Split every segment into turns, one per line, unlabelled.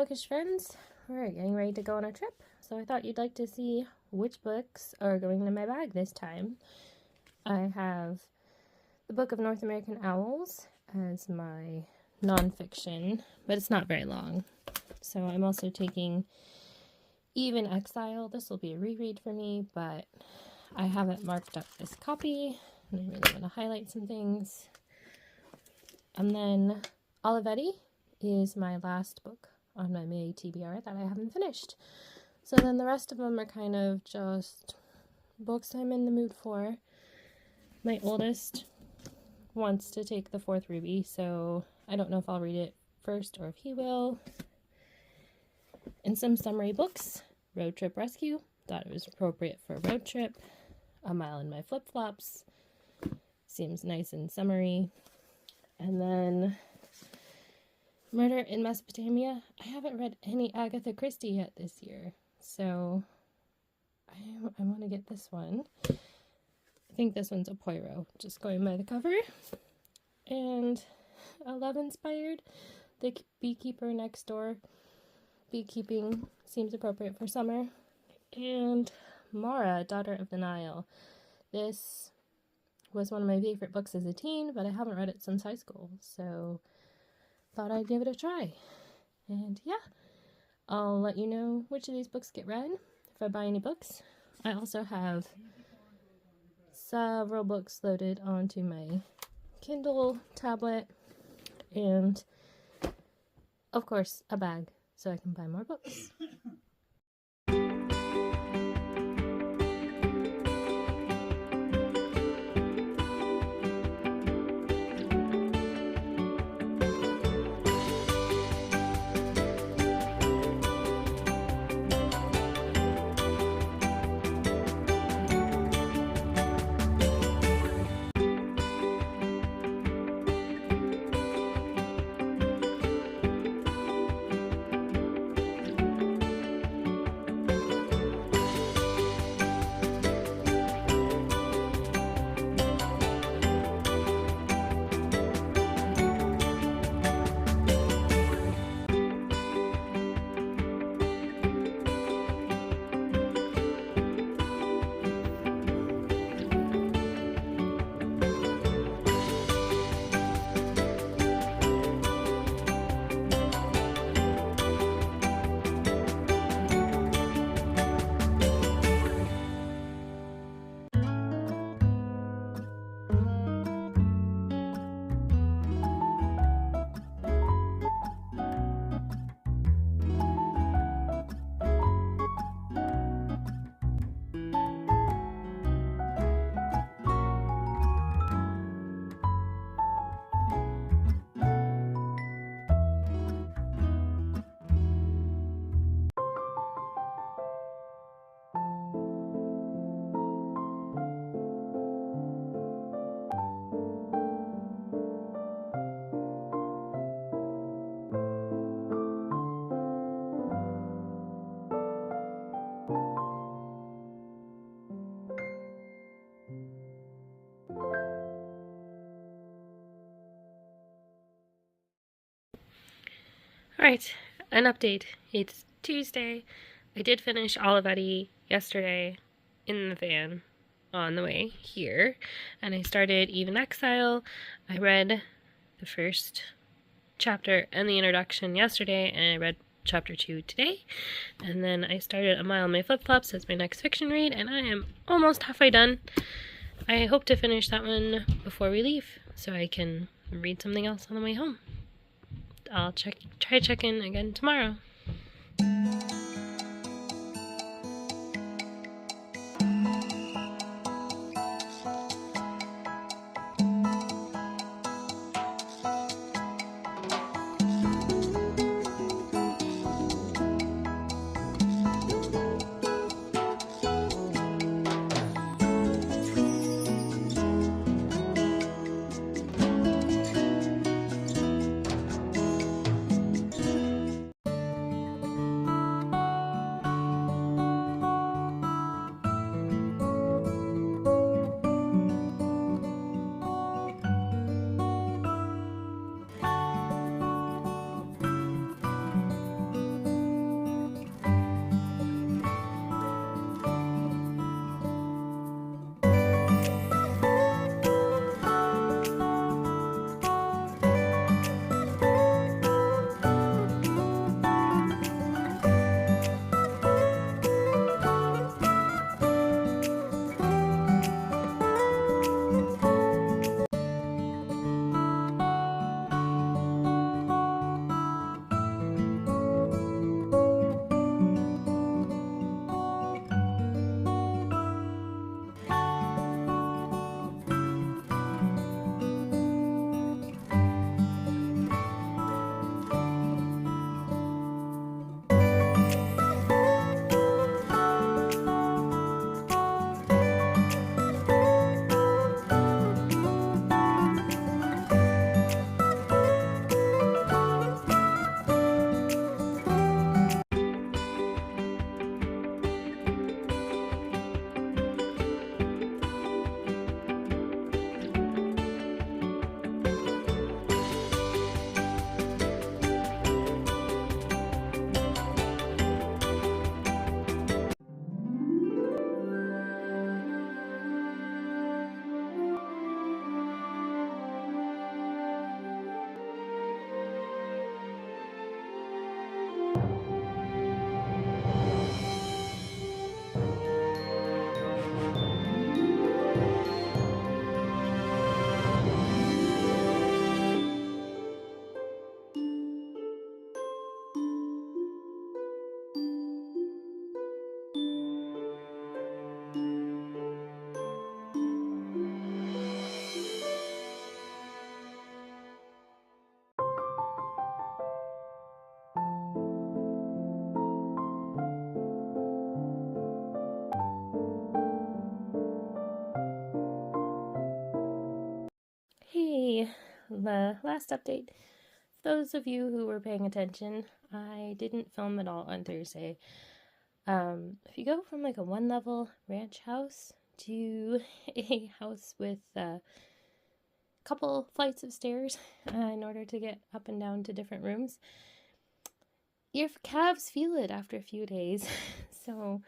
bookish friends, we're getting ready to go on a trip, so I thought you'd like to see which books are going in my bag this time. I have the Book of North American Owls as my nonfiction, but it's not very long. So I'm also taking Even Exile. This will be a reread for me, but I haven't marked up this copy, and I really want to highlight some things. And then Olivetti is my last book on my May TBR that I haven't finished. So then the rest of them are kind of just books I'm in the mood for. My oldest wants to take the fourth Ruby, so I don't know if I'll read it first or if he will. And some summary books. Road Trip Rescue, thought it was appropriate for a road trip. A Mile in My Flip-Flops, seems nice and summery. And then Murder in Mesopotamia. I haven't read any Agatha Christie yet this year, so I want to get this one. I think this one's a Poirot, just going by the cover. And a love-inspired, The Beekeeper Next Door. Beekeeping seems appropriate for summer. And Mara, Daughter of the Nile. This was one of my favorite books as a teen, but I haven't read it since high school, so thought I'd give it a try. And yeah, I'll let you know which of these books get read if I buy any books. I also have several books loaded onto my Kindle tablet, and of course a bag so I can buy more books. Alright, an update. It's Tuesday. I did finish Olivetti yesterday in the van on the way here, and I started Even Exile. I read the first chapter and the introduction yesterday, and I read chapter 2 today, and then I started A Mile in My Flip-Flops as my next fiction read, and I am almost halfway done. I hope to finish that one before we leave, so I can read something else on the way home. I'll try to check in again tomorrow. last update. Those of you who were paying attention, I didn't film at all on Thursday. If you go from like a one-level ranch house to a house with a couple flights of stairs in order to get up and down to different rooms, your calves feel it after a few days. So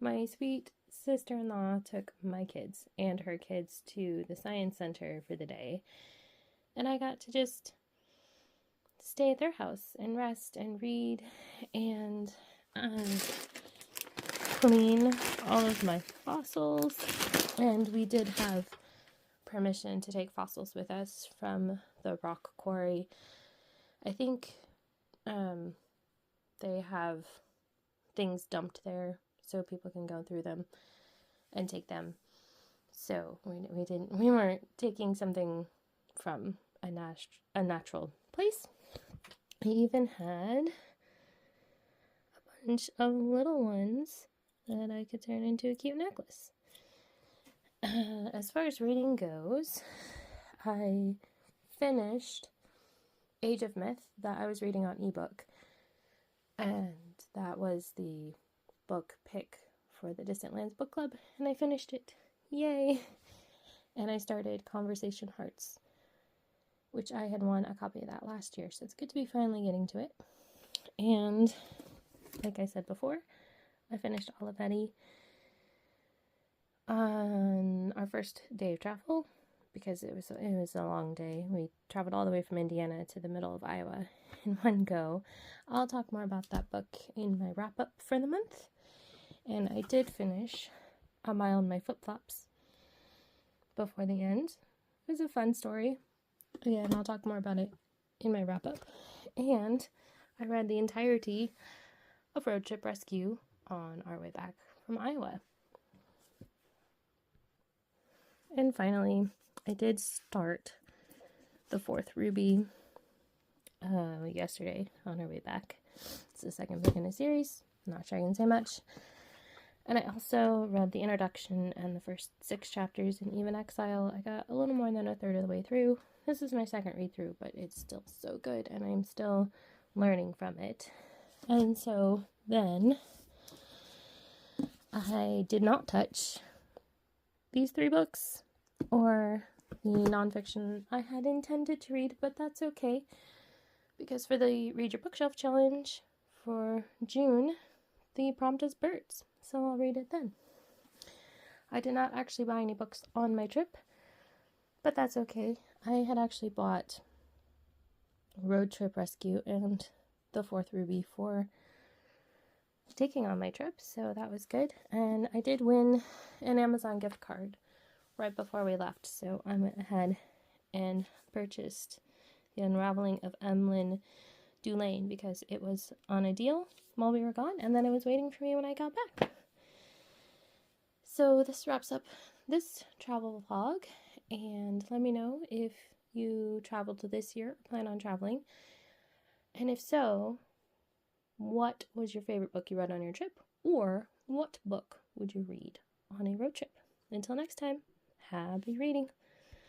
my sweet sister-in-law took my kids and her kids to the science center for the day, and I got to just stay at their house and rest and read and clean all of my fossils. And we did have permission to take fossils with us from the rock quarry. I think they have things dumped there so people can go through them and take them. So we weren't taking something from a natural place. I even had a bunch of little ones that I could turn into a cute necklace. As far as reading goes, I finished Age of Myth that I was reading on ebook, and that was the book pick for the Distant Lands book club, and I finished it. Yay! And I started Conversation Hearts, which I had won a copy of that last year, so it's good to be finally getting to it. And like I said before, I finished Olivetti on our first day of travel because it was a long day. We traveled all the way from Indiana to the middle of Iowa in one go. I'll talk more about that book in my wrap-up for the month. And I did finish A Mile in My Flip-Flops before the end. It was a fun story. Yeah, and I'll talk more about it in my wrap-up. And I read the entirety of Road Trip Rescue on our way back from Iowa. And finally, I did start the fourth Ruby yesterday on our way back. It's the second book in a series. I'm not sure I can say much. And I also read the introduction and the first 6 chapters in Even Exile. I got a little more than a third of the way through. This is my second read through, but it's still so good, and I'm still learning from it. And so then I did not touch these 3 books or the nonfiction I had intended to read, but that's okay, because for the Read Your Bookshelf Challenge for June, the prompt is birds, so I'll read it then. I did not actually buy any books on my trip, but that's okay. I had actually bought Road Trip Rescue and the fourth Ruby for taking on my trip, so that was good. And I did win an Amazon gift card right before we left, so I went ahead and purchased The Unraveling of Emlyn Dulaine because it was on a deal while we were gone, and then it was waiting for me when I got back. So this wraps up this travel vlog, and let me know if you traveled this year or plan on traveling, and if so, what was your favorite book you read on your trip, or what book would you read on a road trip? Until next time, happy reading!